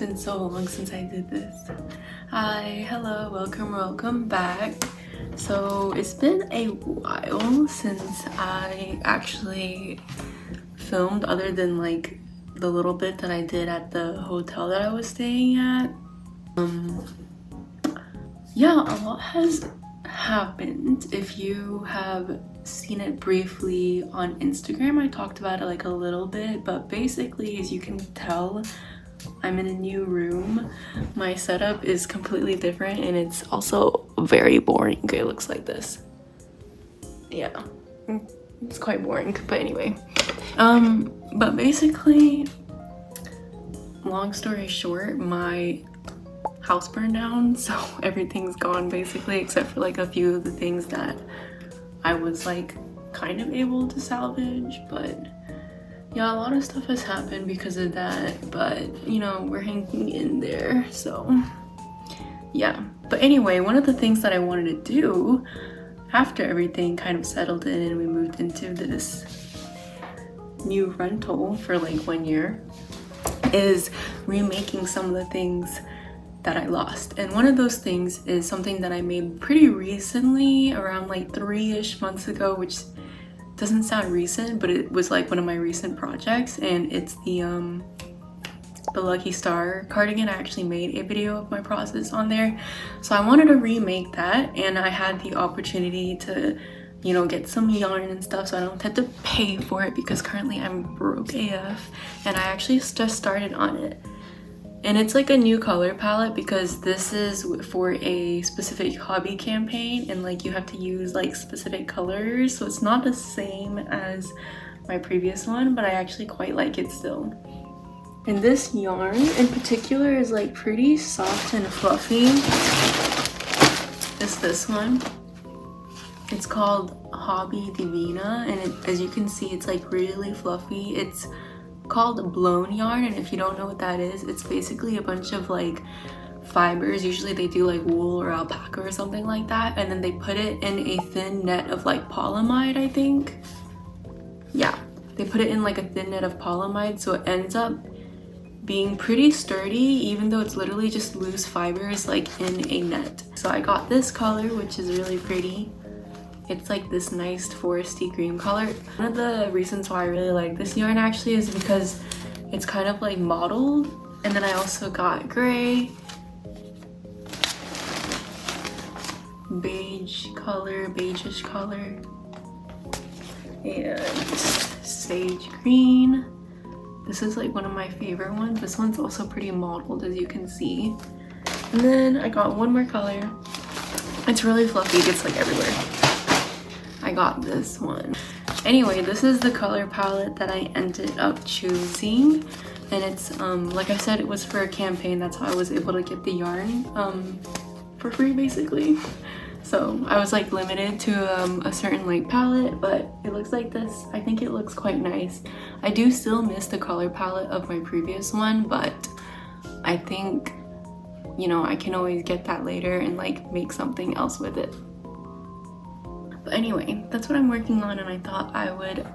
been so long since I did this. Hi, hello, welcome back. So it's been a while since I actually filmed, other than like the little bit that I did at the hotel that I was staying at. Yeah, a lot has happened. If you have seen it briefly on Instagram, I talked about it like a little bit, but basically, as you can tell, I'm in a new room. My setup is completely different and it's also very boring. It looks like this. Yeah, it's quite boring, but anyway. But basically, long story short, my house burned down, so everything's gone basically, except for like a few of the things that I was like kind of able to salvage. But yeah, a lot of stuff has happened because of that, but you know, we're hanging in there. So yeah, but anyway, one of the things that I wanted to do after everything kind of settled in and we moved into this new rental for like 1 year is remaking some of the things that I lost. And one of those things is something that I made pretty recently, around like 3-ish months ago, which doesn't sound recent, but it was like one of my recent projects, and it's the Lucky Star cardigan. I actually made a video of my process on there, so I wanted to remake that, and I had the opportunity to, you know, get some yarn and stuff, so I don't have to pay for it because currently I'm broke AF, and I actually just started on it. And it's like a new color palette because this is for a specific hobby campaign, and like you have to use like specific colors, so it's not the same as my previous one, but I actually quite like it still. And this yarn in particular is like pretty soft and fluffy. It's this one. It's called Hobby Divina, and as you can see, it's like really fluffy. It's called blown yarn, and if you don't know what that is, it's basically a bunch of like fibers. Usually they do like wool or alpaca or something like that, and then they put it in a thin net of like polyamide, I think. Yeah, they put it in like a thin net of polyamide, so it ends up being pretty sturdy, even though it's literally just loose fibers like in a net. So I got this color, which is really pretty. It's like this nice foresty green color. One of the reasons why I really like this yarn actually is because it's kind of like mottled. And then I also got gray, beige-ish color, and sage green. This is like one of my favorite ones. This one's also pretty mottled, as you can see. And then I got one more color. It's really fluffy, it gets like everywhere. I got this one. Anyway, this is the color palette that I ended up choosing, and it's like I said, it was for a campaign. That's how I was able to get the yarn for free basically. So I was like limited to a certain like palette, but it looks like this. I think it looks quite nice. I do still miss the color palette of my previous one, but I think, you know, I can always get that later and like make something else with it. But anyway, that's what I'm working on, and I thought I would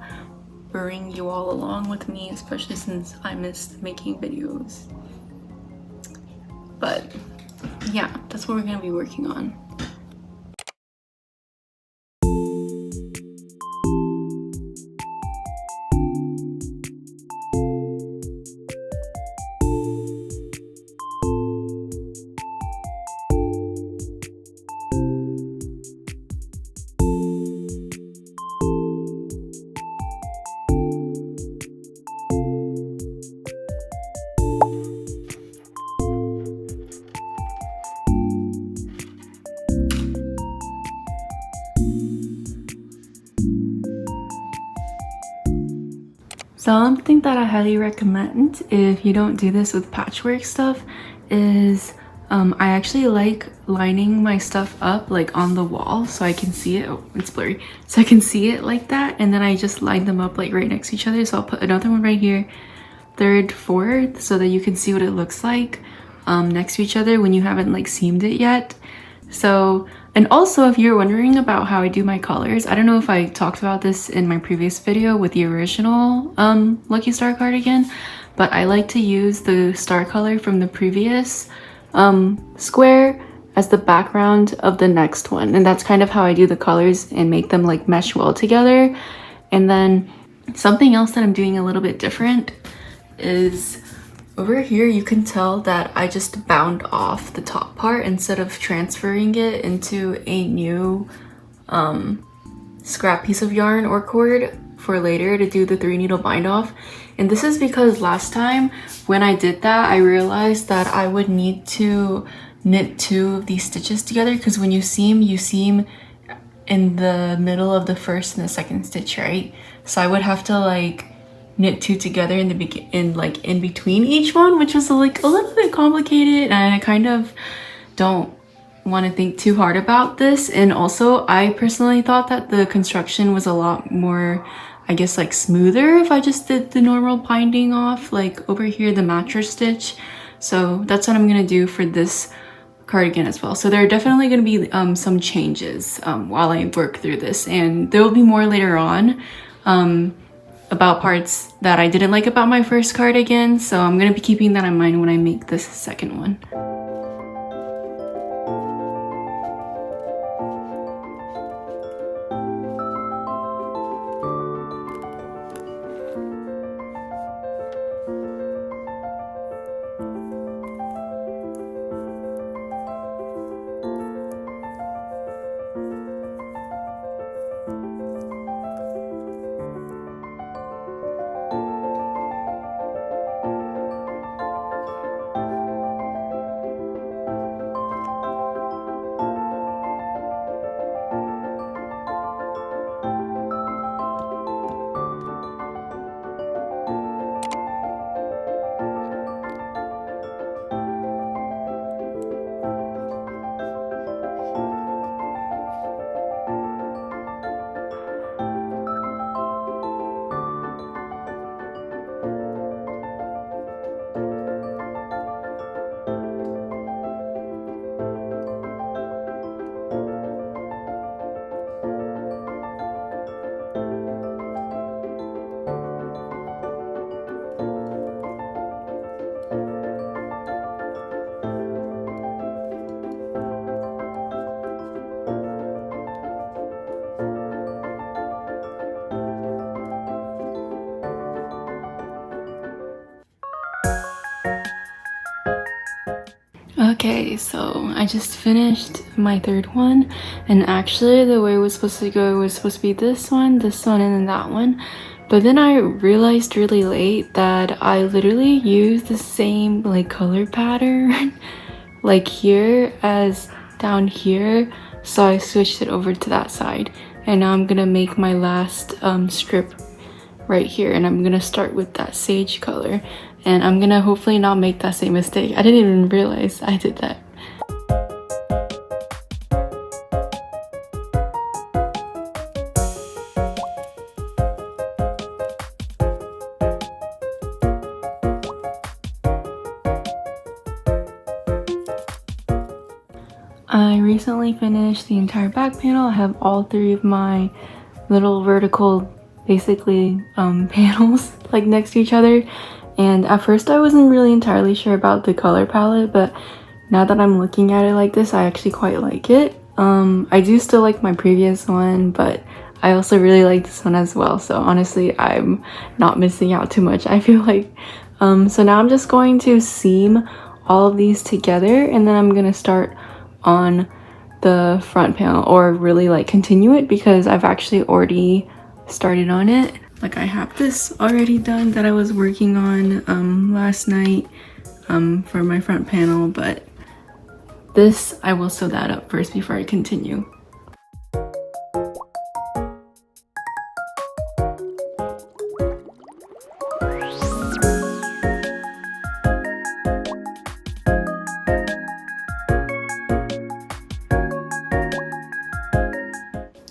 bring you all along with me, especially since I missed making videos. But yeah, that's what we're gonna be working on. Something that I highly recommend if you don't do this with patchwork stuff is I actually like lining my stuff up like on the wall so I can see it. Oh, it's blurry. So I can see it like that, and then I just line them up like right next to each other. So I'll put another one right here, third, fourth, so that you can see what it looks like next to each other when you haven't like seamed it yet. So, and also if you're wondering about how I do my colors, I don't know if I talked about this in my previous video with the original Lucky Star cardigan, but I like to use the star color from the previous square as the background of the next one, and that's kind of how I do the colors and make them like mesh well together. And then something else that I'm doing a little bit different is over here you can tell that I just bound off the top part instead of transferring it into a new scrap piece of yarn or cord for later to do the 3-needle bind off. And this is because last time when I did that, I realized that I would need to knit 2 of these stitches together, because when you seam in the middle of the first and the second stitch, right? So I would have to like knit 2 together in between each one, which was like a little bit complicated, and I kind of don't want to think too hard about this. And also I personally thought that the construction was a lot more, I guess, like smoother if I just did the normal binding off, like over here, the mattress stitch. So that's what I'm gonna do for this cardigan as well. So there are definitely going to be some changes while I work through this, and there will be more later on about parts that I didn't like about my first cardigan, so I'm going to be keeping that in mind when I make this second one. Okay, so I just finished my third one, and actually the way it was supposed to go was supposed to be this one, and then that one. But then I realized really late that I literally used the same like color pattern like here as down here, so I switched it over to that side. And now I'm gonna make my last strip right here, and I'm gonna start with that sage color, and I'm gonna hopefully not make that same mistake. I didn't even realize I did that. I recently finished the entire back panel. I have all 3 of my little vertical basically panels like next to each other, and at first I wasn't really entirely sure about the color palette, but now that I'm looking at it like this, I actually quite like it. I do still like my previous one, but I also really like this one as well, so honestly I'm not missing out too much, I feel like. So now I'm just going to seam all of these together, and then I'm gonna start on the front panel, or really like continue it, because I've actually already started on it. Like I have this already done that I was working on last night for my front panel, but this I will sew that up first before I continue.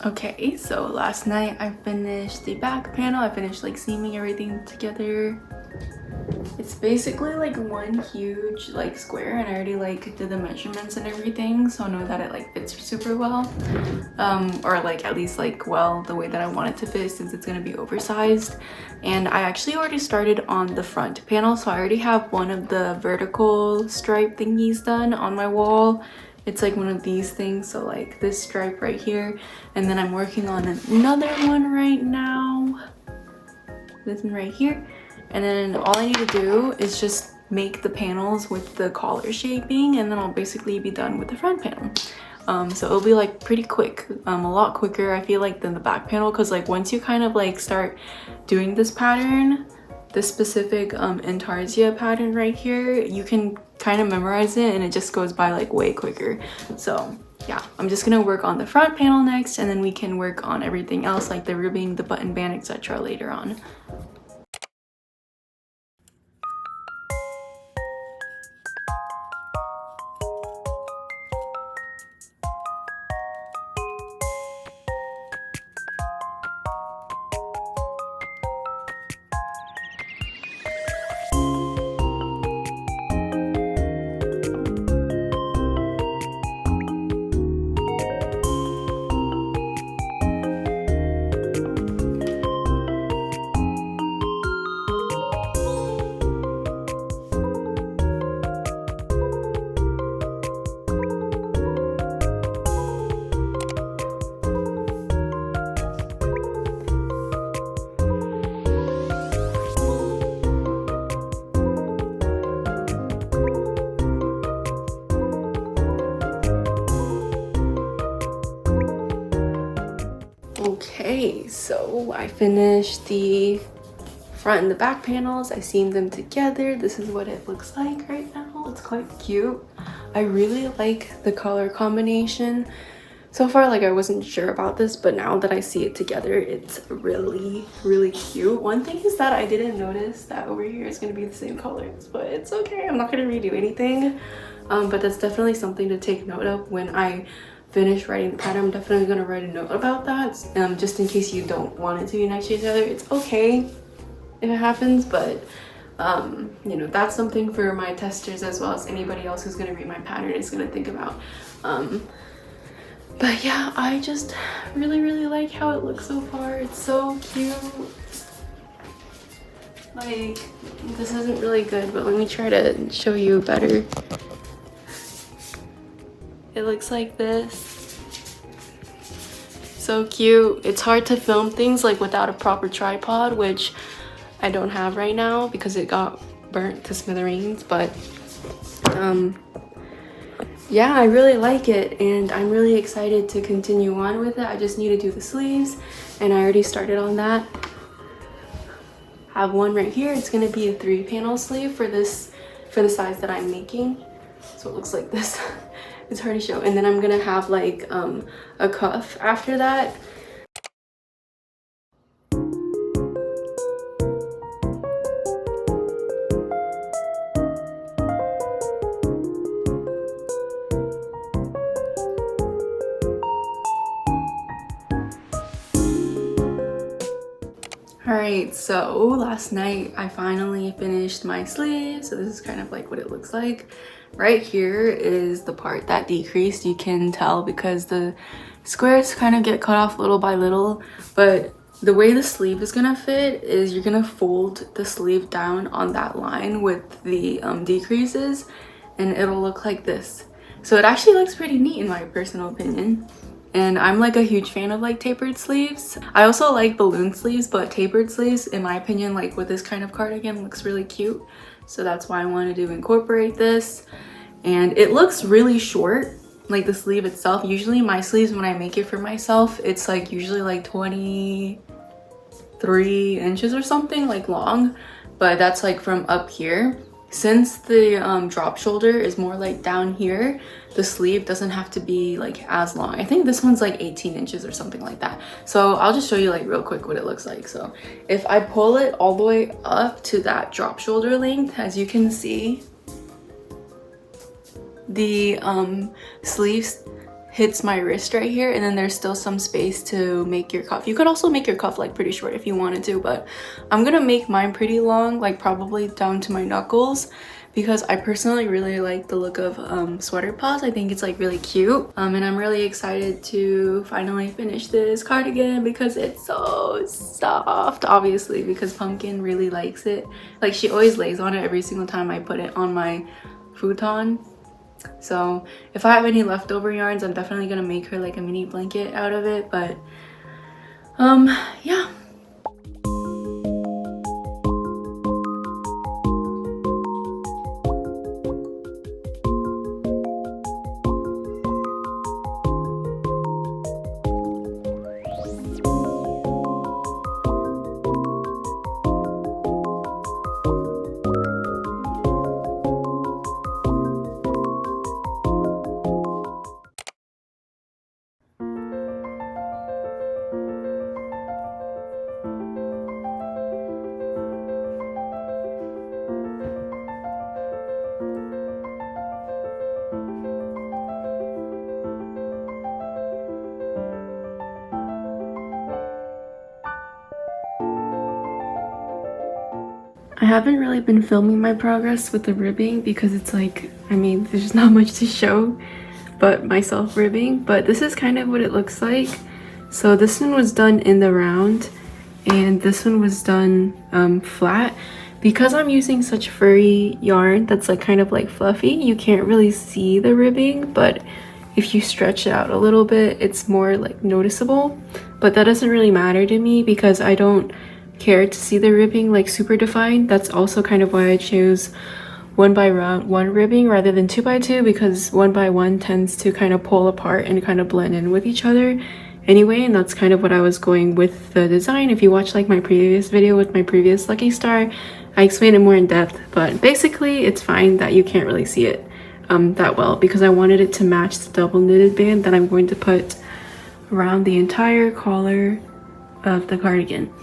Okay, so last night I finished the back panel. I finished like seaming everything together. It's basically like one huge like square, and I already like did the measurements and everything, so I know that it like fits super well, or like at least like well the way that I want it to fit, since it's gonna be oversized. And I actually already started on the front panel, so I already have one of the vertical stripe thingies done on my wall. It's like one of these things, so like this stripe right here, and then I'm working on another one right now, this one right here. And then all I need to do is just make the panels with the collar shaping, and then I'll basically be done with the front panel. So it'll be like pretty quick, a lot quicker I feel like than the back panel, because like once you kind of like start doing this pattern, this specific intarsia pattern right here, you can kind of memorize it and it just goes by like way quicker. So yeah, I'm just gonna work on the front panel next, and then we can work on everything else like the ribbing, the button band, etc. later on. Okay, so I finished the front and the back panels. I seamed them together. This is what it looks like right now. It's quite cute. I really like the color combination. So far, like I wasn't sure about this, but now that I see it together, it's really cute. One thing is that I didn't notice that over here is going to be the same colors, but it's okay. I'm not going to redo anything. But that's definitely something to take note of when I finish writing the pattern. I'm definitely going to write a note about that, just in case you don't want it to be next to each other. It's okay if it happens, but you know, that's something for my testers as well as anybody else who's going to read my pattern is going to think about. But yeah, I just really like how it looks so far. It's so cute. Like, this isn't really good, but let me try to show you better. It looks like this. So cute. It's hard to film things like without a proper tripod, which I don't have right now because it got burnt to smithereens, but yeah, I really like it and I'm really excited to continue on with it. I just need to do the sleeves and I already started on that. I have one right here. It's going to be a 3-panel sleeve for the size that I'm making. So it looks like this. It's hard to show. And then I'm going to have like a cuff after that. Alright, so last night I finally finished my sleeve. So this is kind of like what it looks like. Right here is the part that decreased. You can tell because the squares kind of get cut off little by little. But the way the sleeve is gonna fit is you're gonna fold the sleeve down on that line with the decreases, and it'll look like this. So it actually looks pretty neat in my personal opinion. And I'm like a huge fan of like tapered sleeves. I also like balloon sleeves, but tapered sleeves, in my opinion, like with this kind of cardigan, looks really cute. So that's why I wanted to incorporate this. And it looks really short, like the sleeve itself. Usually my sleeves, when I make it for myself, it's like usually like 23 inches or something, like long. But that's like from up here. Since the drop shoulder is more like down here, the sleeve doesn't have to be like as long. I think this one's like 18 inches or something like that. So I'll just show you like real quick what it looks like. So if I pull it all the way up to that drop shoulder length, as you can see, the sleeves hits my wrist right here, and then there's still some space to make your cuff. You could also make your cuff like pretty short if you wanted to, but I'm gonna make mine pretty long, like probably down to my knuckles, because I personally really like the look of sweater paws. I think it's like really cute, and I'm really excited to finally finish this cardigan because it's so soft, obviously, because Pumpkin really likes it. Like, she always lays on it every single time I put it on my futon. So if I have any leftover yarns, I'm definitely gonna make her like a mini blanket out of it. But yeah. I haven't really been filming my progress with the ribbing because it's like, I mean, there's just not much to show but myself ribbing, but this is kind of what it looks like. So this one was done in the round and this one was done flat. Because I'm using such furry yarn that's like kind of like fluffy, you can't really see the ribbing, but if you stretch it out a little bit, it's more like noticeable. But that doesn't really matter to me because I don't care to see the ribbing like super defined. That's also kind of why I chose 1x1 ribbing rather than 2x2, because 1x1 tends to kind of pull apart and kind of blend in with each other anyway, and that's kind of what I was going with the design. If you watch like my previous video with my previous Lucky Star, I explained it more in depth, but basically it's fine that you can't really see it that well because I wanted it to match the double knitted band that I'm going to put around the entire collar of the cardigan.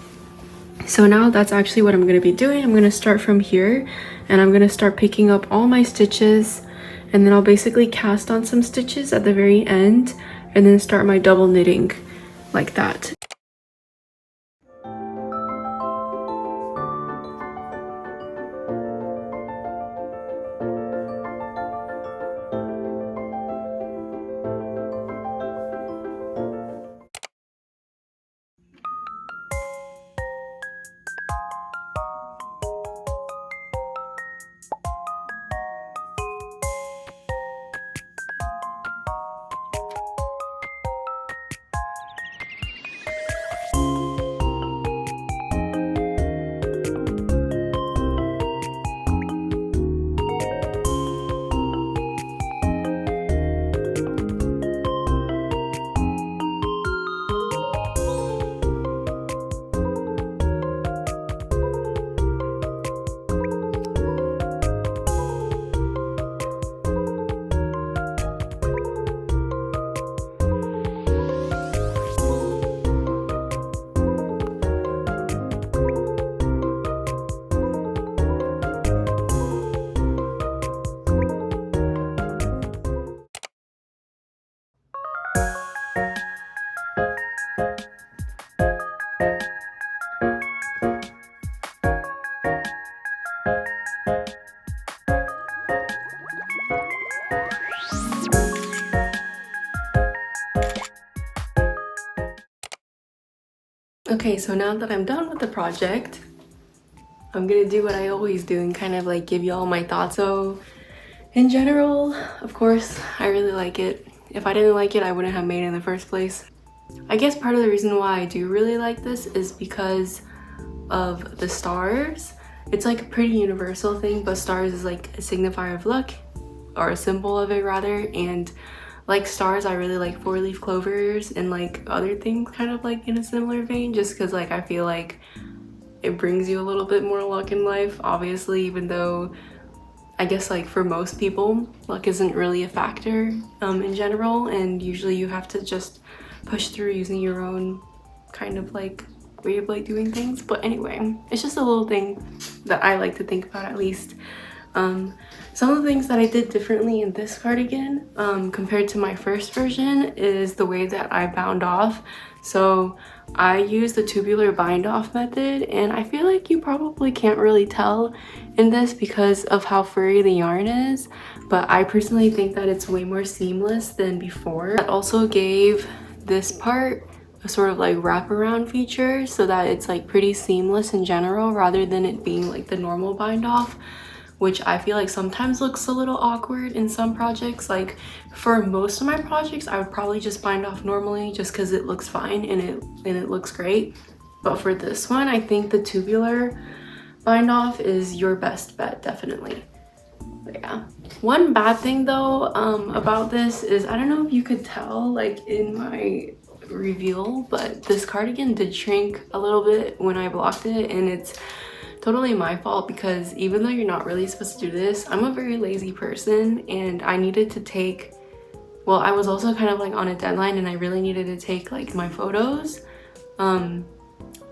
So now that's actually what I'm going to be doing. I'm going to start from here and I'm going to start picking up all my stitches, and then I'll basically cast on some stitches at the very end and then start my double knitting like that. Okay, so now that I'm done with the project, I'm gonna do what I always do and kind of like give you all my thoughts. So in general, of course, I really like it. If I didn't like it, I wouldn't have made it in the first place. I guess part of the reason why I do really like this is because of the stars. It's like a pretty universal thing, but stars is like a signifier of luck, or a symbol of it rather, and like stars, I really like 4-leaf clovers and like other things kind of like in a similar vein, just because like I feel like it brings you a little bit more luck in life, obviously, even though I guess like for most people luck isn't really a factor in general, and usually you have to just push through using your own kind of like way of like doing things. But anyway, it's just a little thing that I like to think about at least. Some of the things that I did differently in this cardigan compared to my first version is the way that I bound off. So I used the tubular bind off method, and I feel like you probably can't really tell in this because of how furry the yarn is, but I personally think that it's way more seamless than before. That also gave this part a sort of like wraparound feature so that it's like pretty seamless in general rather than it being like the normal bind off, which I feel like sometimes looks a little awkward in some projects. Like for most of my projects, I would probably just bind off normally just because it looks fine and it looks great. But for this one, I think the tubular bind off is your best bet, definitely. But yeah. One bad thing though about this is, I don't know if you could tell like in my reveal, but this cardigan did shrink a little bit when I blocked it, and it's totally my fault because even though you're not really supposed to do this, I'm a very lazy person and I needed to take, well, I was also kind of like on a deadline and I really needed to take like my photos.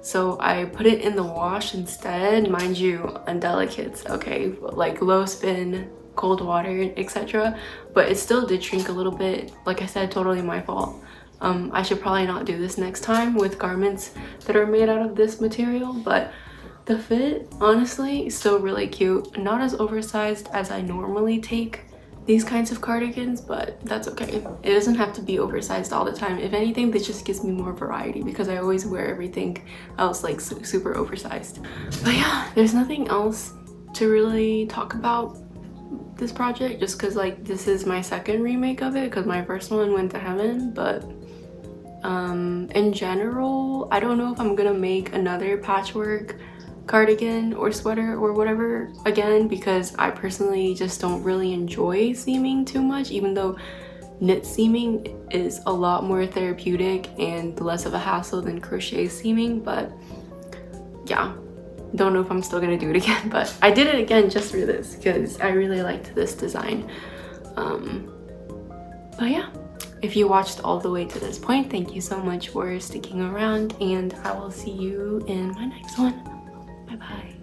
So I put it in the wash instead, mind you, undelicates, okay, like low spin, cold water, etc. But it still did shrink a little bit. Like I said, totally my fault. I should probably not do this next time with garments that are made out of this material, but the fit, honestly, is still really cute. Not as oversized as I normally take these kinds of cardigans, but that's okay. It doesn't have to be oversized all the time. If anything, this just gives me more variety because I always wear everything else like super oversized. But yeah, there's nothing else to really talk about this project just because like this is my second remake of it because my first one went to heaven. But in general, I don't know if I'm gonna make another patchwork cardigan or sweater or whatever again because I personally just don't really enjoy seaming too much, even though knit seaming is a lot more therapeutic and less of a hassle than crochet seaming. But yeah, don't know if I'm still gonna do it again, but I did it again just for this because I really liked this design. But yeah, if you watched all the way to this point, thank you so much for sticking around, and I will see you in my next one. Bye bye.